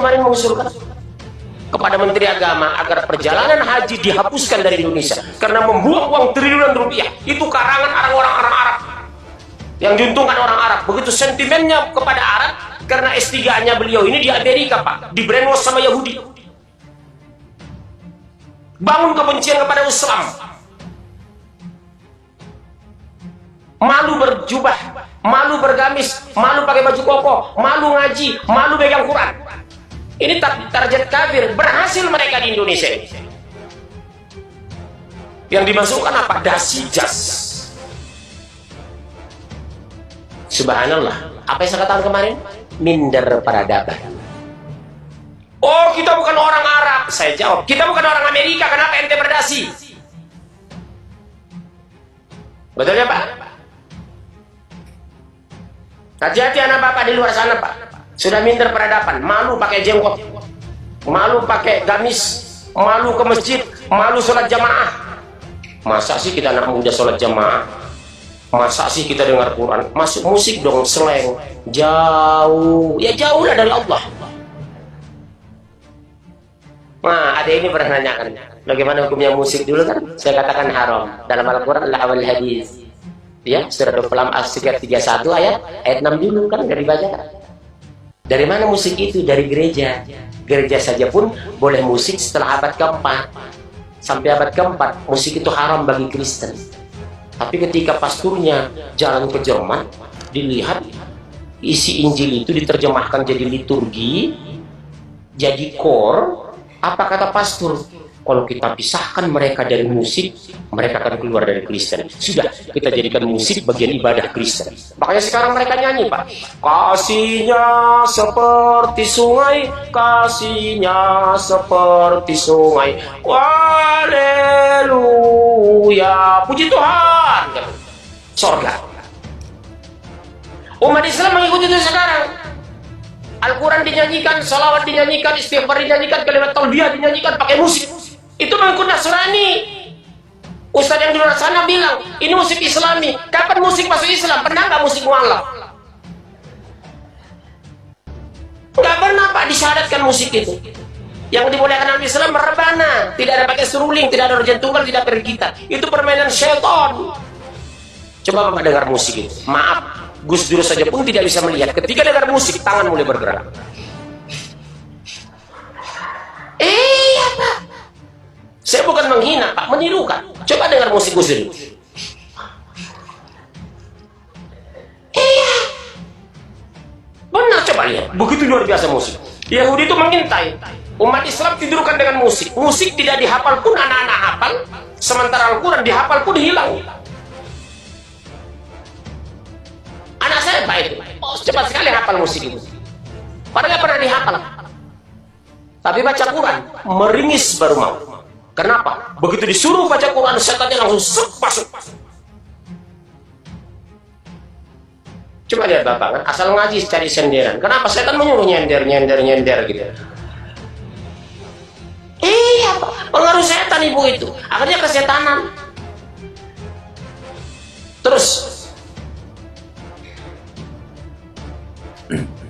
kemarin mengusulkan kepada Menteri Agama agar perjalanan haji dihapuskan dari Indonesia karena membuang uang triliunan rupiah. Itu karangan orang-orang Arab yang diuntungkan orang Arab. Begitu sentimennya kepada Arab karena S3-nya beliau ini di Amerika, Pak, di brainwash sama Yahudi. Bangun kebencian kepada Islam. Malu berjubah, malu bergamis, malu pakai baju koko, malu ngaji, malu pegang Quran. Ini target kafir. Berhasil mereka di Indonesia. Yang dimasukkan apa? Dasi jas. Subhanallah. Apa yang saya katakan kemarin? Minder peradaban. Oh, kita bukan orang Arab. Saya jawab, kita bukan orang Amerika. Kenapa ente berdasi? Betul ya, Pak? Hati-hati anak bapak di luar sana, Pak. Sudah minder peradaban, malu pakai jenggot, malu pakai gamis, malu ke masjid, malu sholat jamaah. Masa sih kita anak muda sholat jamaah? Masa sih kita dengar Quran? Masuk musik dong, slang. Jauh, ya jauh lah dari Allah. Nah, ada ini pernah nanyakan, bagaimana hukumnya musik dulu kan? Saya katakan haram. Dalam Al-Quran, al hadis. Ya, surah 26 ayat 31 ayat 6 dulu kan dari baca. Dari mana musik itu? Dari gereja. Gereja saja pun boleh musik setelah abad keempat. Sampai abad keempat, musik itu haram bagi Kristen. Tapi ketika pasturnya jalan ke Jerman, dilihat isi Injil itu diterjemahkan jadi liturgi, jadi kor. Apa kata pastor? Kalau kita pisahkan mereka dari musik, mereka akan keluar dari Kristen. Sudah, kita jadikan musik bagian ibadah Kristen. Makanya sekarang mereka nyanyi, Pak. Kasihnya seperti sungai, kasihnya seperti sungai. Haleluya, puji Tuhan. Sorga. Umat Islam mengikuti itu sekarang. Al-Quran dinyanyikan, salawat dinyanyikan, istighfar dinyanyikan, kalimat talbiyah dinyanyikan pakai musik. Itu mengikut Nasrani. Ustadz yang di luar sana bilang, ini musik Islami. Kapan musik masuk Islam? Pernah nggak musik mualaf? Nggak pernah, Pak, disyaratkan musik itu. Yang dibolehkan dalam Islam merebana, tidak ada pakai seruling, tidak ada organ tunggal, tidak pakai gitar. Itu permainan syaitan. Coba Bapak dengar musik itu. Maaf, Gus Dur saja pun tidak bisa melihat. Ketika dengar musik, tangan mulai bergerak. Iya, Pak. Saya bukan menghina, Pak, menirukan. Coba dengar musik Gus Dur. Iya. Benar, coba lihat. Begitu luar biasa musik. Yahudi itu mengintai. Umat Islam tidurkan dengan musik. Musik tidak dihafal pun anak-anak hafal. Sementara Al-Quran dihafal pun hilang. Anak saya baik. Oh, cepat sekali hafal musik itu. Padahal nggak pernah dihafal. Tapi baca Quran, meringis baru mau. Kenapa? Begitu disuruh baca Quran, setannya langsung masuk. Coba lihat Bapak, kan? Asal ngaji cari senderan. Kenapa? Setan menyuruh nyender gitu. Iya, Pak. Pengaruh setan ibu itu. Akhirnya kesetanan. Terus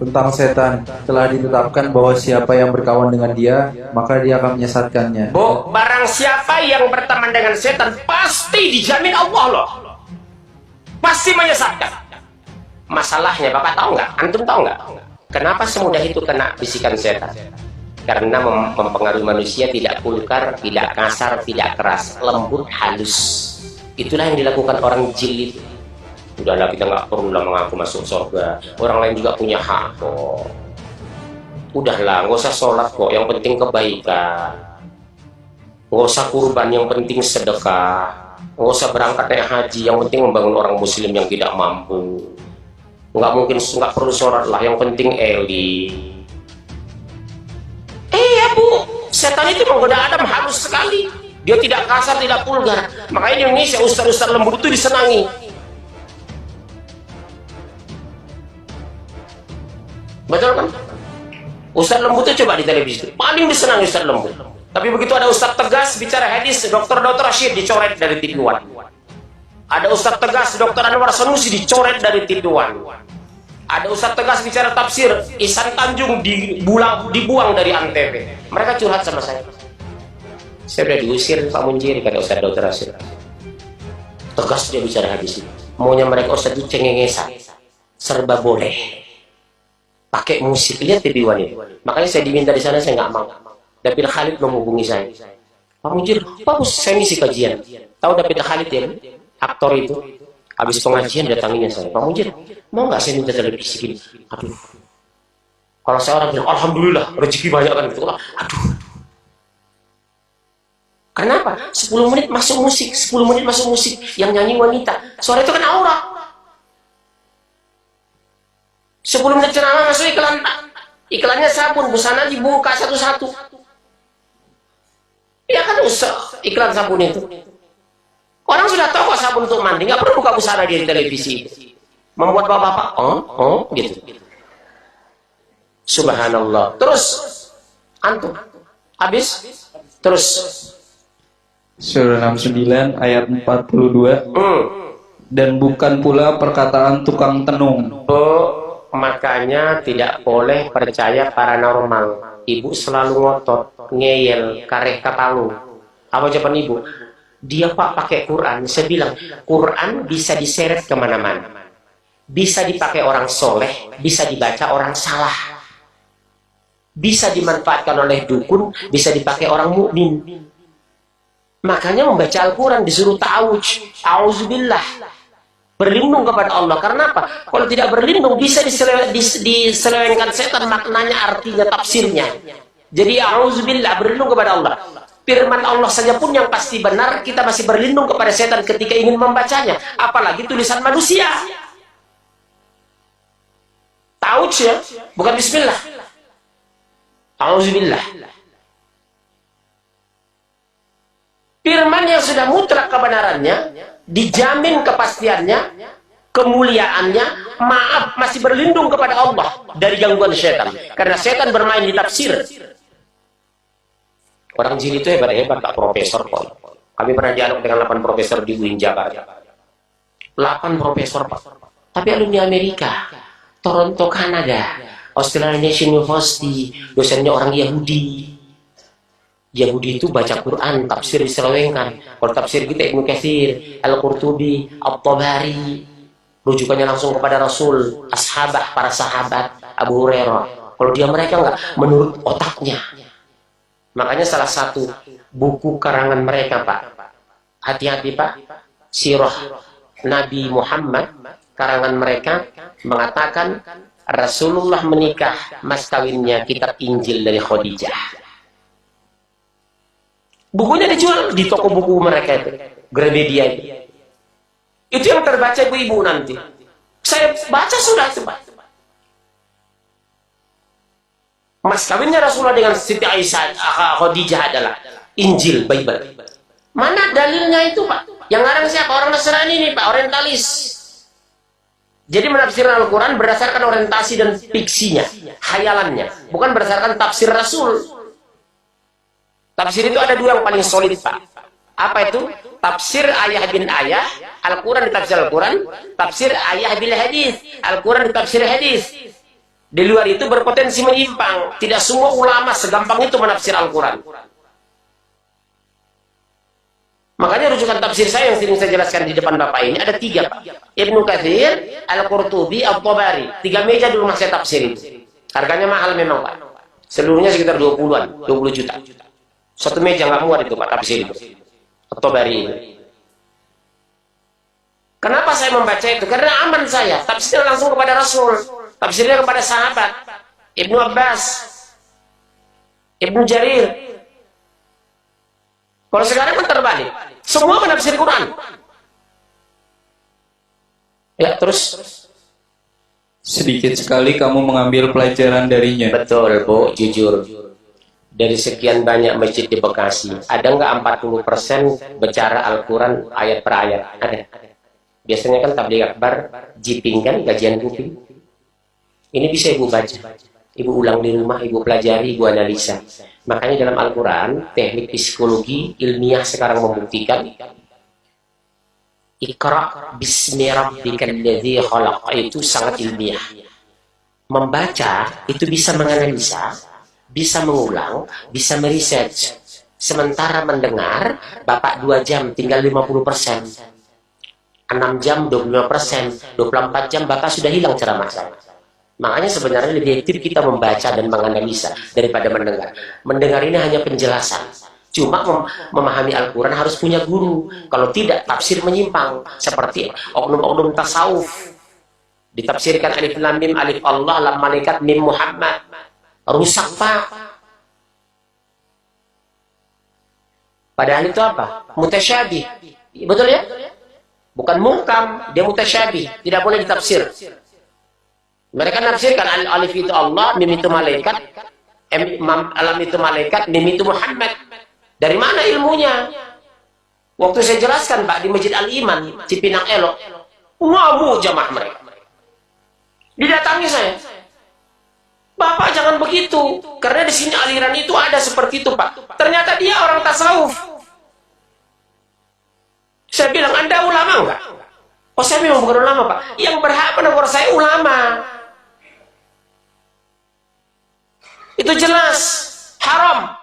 tentang setan, telah ditetapkan bahwa siapa yang berkawan dengan dia, maka dia akan menyesatkannya. Barang siapa yang berteman dengan setan, pasti dijamin Allah loh. Pasti menyesatkan. Masalahnya, Bapak tahu nggak? Antum tahu nggak? Kenapa semudah itu kena bisikan setan? Karena mempengaruhi manusia tidak vulgar, tidak kasar, tidak keras, lembut, halus. Itulah yang dilakukan orang jin itu. Udahlah, kita nggak perlu lah mengaku masuk surga. Orang lain juga punya hak kok. Udahlah, nggak usah sholat kok. Yang penting kebaikan. Nggak usah kurban, yang penting sedekah. Nggak usah berangkat naik haji, yang penting membangun orang muslim yang tidak mampu. Nggak perlu sholat lah, yang penting eli. Iya, Bu, setan itu menggoda Adam halus sekali. Dia tidak kasar, tidak vulgar. Makanya di Indonesia ustaz-ustaz lembut itu disenangi. Betul kan? Ustaz lembut itu coba di televisi, paling disenangi Ustaz lembut. Tapi begitu ada Ustaz tegas bicara hadis, Dr. Rashid dicoret dari TV1. Ada Ustaz tegas, Dr. Anwar Sanusi dicoret dari TV1. Ada ustadz tegas bicara tafsir, Ihsan Tanjung dibuang dari Antv. Mereka curhat sama saya. Saya udah diusir Pak Munjir, kata Ustadz Dr. Rasul. Tegas dia bicara hadis ini. Maunya mereka ustadz itu cengengesan, serba boleh. Pakai musik, lihat TV One itu. Makanya saya diminta di sana, saya nggak mau. David Khalid menghubungi saya. Pak Munjir, bagus, saya ngisi kajian. Tahu David Khalid ya, aktor itu. Habis pengajian datanginya saya, Pak Munjir, mau nggak saya minta televisi gini? Aduh. Kalau saya orang bilang, alhamdulillah, rezeki banyak kan gitu. Aduh. Kenapa? 10 menit masuk musik, 10 menit masuk musik. Yang nyanyi wanita. Suara itu kan aurat. 10 menit ceramah masuk iklan. Iklannya sabun, busana dibuka satu-satu. Ya kan usah iklan sabun itu. Orang sudah tahu kok sabun untuk mandi, nggak perlu buka busana di televisi. Membuat bapak-bapak, gitu. Subhanallah. Terus, antum, habis, terus. Surah 69 ayat 42. Dan bukan pula perkataan tukang tenung. Makanya tidak boleh percaya paranormal. Ibu selalu ngotot, ngeyel, kareh kapalu. Apa jawaban ibu? Dia Pak pakai Quran. Saya bilang, Quran bisa diseret kemana-mana. Bisa dipakai orang soleh, bisa dibaca orang salah. Bisa dimanfaatkan oleh dukun, bisa dipakai orang mukmin. Makanya membaca Al-Quran disuruh ta'awudz, a'udzubillah, berlindung kepada Allah. Karena apa? Kalau tidak berlindung bisa diselewengkan setan maknanya, artinya, tafsirnya. Jadi a'udzubillah, berlindung kepada Allah. Firman Allah saja pun yang pasti benar, kita masih berlindung kepada setan ketika ingin membacanya. Apalagi tulisan manusia. Ta'awudz ya, bukan bismillah. A'udzubillah. Firman yang sudah mutlak kebenarannya, dijamin kepastiannya, kemuliaannya, maaf, masih berlindung kepada Allah dari gangguan setan. Karena setan bermain di tafsir. Orang jin itu hebat-hebat, Pak Profesor kok. Kami pernah dialog dengan 8 profesor di UIN Jakarta. 8 profesor, Pak. Tapi alumni Amerika, Toronto, Kanada, Australian University, dosennya orang Yahudi. Yahudi itu baca Quran, tafsir diselewengkan. Kalau tafsir kita Ibnu Katsir, Al-Qurtubi, At-Tabari, rujukannya langsung kepada Rasul, ashabah, para sahabat, Abu Hurairah. Kalau dia mereka enggak, menurut otaknya. Makanya salah satu buku karangan mereka, Pak, hati-hati Pak, Sirah Nabi Muhammad, karangan mereka mengatakan Rasulullah menikah, mas kawinnya kitab Injil dari Khadijah. Bukunya dijual di toko buku mereka itu, Gramedia itu. Itu yang terbaca ibu-ibu nanti. Saya baca sudah itu, Pak. Mas kawinnya Rasulullah dengan Siti Aisyah, Khadijah adalah Injil, Bible. Mana dalilnya itu, Pak? Yang ngarang siapa? Orang Nasrani ini, Pak, orientalis. Jadi menafsirkan Al-Quran berdasarkan orientasi dan fiksinya, khayalannya, bukan berdasarkan tafsir Rasul. Tafsir itu ada 2 yang paling solid, Pak. Apa itu? Tafsir ayah bin ayah, Al-Quran ditafsir Al-Quran, tafsir ayah bil hadis, Al-Quran ditafsir hadis. Di luar itu berpotensi menyimpang. Tidak semua ulama segampang itu menafsir Al-Quran. Makanya rujukan tafsir saya yang sering saya jelaskan di depan Bapak ini ada 3, Pak. Ibnu Katsir, Al-Qurtubi, At-Tabari. 3 meja di rumah saya tafsir itu. Harganya mahal memang, Pak. Seluruhnya sekitar 20-an, 20 juta. 1 meja nggak muat itu, Pak, tafsir itu. At-Tabari itu. Kenapa saya membaca itu? Karena aman saya. Tafsirnya langsung kepada Rasul. Tafsirnya kepada sahabat. Ibnu Abbas, Ibnu Jarir. Kalau sekarang kan terbalik. Semua menafsir Quran. Ya, terus. Sedikit sekali kamu mengambil pelajaran darinya. Betul, Bu, jujur. Dari sekian banyak masjid di Bekasi, ada nggak 40% bicara Al-Quran ayat per ayat? Ada. Biasanya kan tabligh akbar, jiping kan, kajian kuping. Ini bisa ibu baca, ibu ulang di rumah, ibu pelajari, ibu analisa. Makanya dalam Al-Quran, teknik psikologi ilmiah sekarang membuktikan Iqra bismi rabbikal ladzi khalaq itu sangat ilmiah. membaca itu bisa menganalisa, bisa mengulang, bisa meresearch. Sementara mendengar, Bapak 2 jam tinggal 50%. 6 jam 25%, 24 jam Bapak sudah hilang ceramah saya. Makanya sebenarnya lebih aktif kita membaca dan menganalisa daripada mendengar. Mendengar ini hanya penjelasan. Cuma memahami Al-Quran harus punya guru. Kalau tidak, tafsir menyimpang. Seperti oknum-oknum tasawuf. Ditafsirkan alif lam mim, alif Allah, lam malaikat, mim Muhammad. Rusak, Pak. Padahal itu apa? Mutasyabih. Betul ya? Bukan muhkam, dia mutasyabih. Tidak boleh ditafsir. Mereka nafsirkan alif itu Allah, mim itu malaikat, alam itu malaikat, mim itu Muhammad. Dari mana ilmunya? Waktu saya jelaskan, Pak, di Masjid Al-Iman, Cipinang Elok, ngamuk jamaah mereka. Didatangi saya. Bapak jangan begitu, karena di sini aliran itu ada seperti itu, Pak. Ternyata dia orang tasawuf. Saya bilang, Anda ulama enggak? Oh, saya memang bukan ulama, Pak. Yang berhak menegur saya ulama. Itu jelas haram.